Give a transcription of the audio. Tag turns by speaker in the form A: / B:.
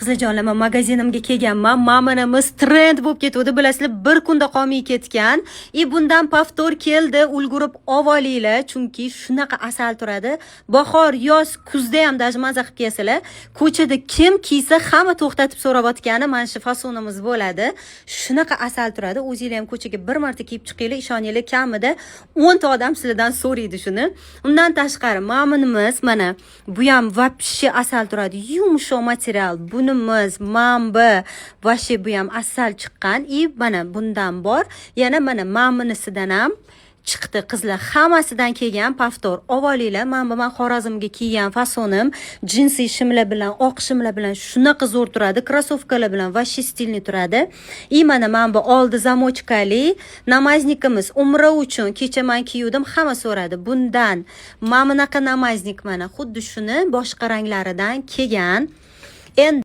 A: Qizlarjonlar, men magazinimga kelganman. Maminimiz trend bo'lib ketdi. Bilasizlar, bir kunda qolmay ketgan. Bundan paftor keldi, ulgurib olinglar, chunki shunaqa asal turadi. Bahor, yoz, kuzda ham даже maza qilib kiyasizlar. Ko'chada kim kiysa, hamma to'xtatib so'rayotgani mana shu fasonimiz bo'ladi. Shunaqa asal turadi. O'zingizlar ham ko'chaga bir marta kiyib chiqinglar, ishoninglar, kamida 10 ta odam sizlardan so'raydi shuni. Undan tashqari, maminimiz mana bu ham vobshe asal turadi. Yumshoq material. Bunimiz mamba vashi bu ham asal chiqqan. Mana bundan bor. Yana mana maminisidan ham chiqdi qizlar. Hammasidan kelgan paftor. Olinglar. Men Xorazmga kiygan fasonim jinsi shimlar bilan, oq shimlar bilan shunaqa zo'r turadi. Krossovkalar bilan vashi stilni turadi. Mana bu oldi zamochkali namaznikimiz umra uchun kecha men kiyuvdim, hamma so'radi. Bundan mana bunaqa namaznik mana xuddi shuni boshqa ranglaridan kelgan. Endi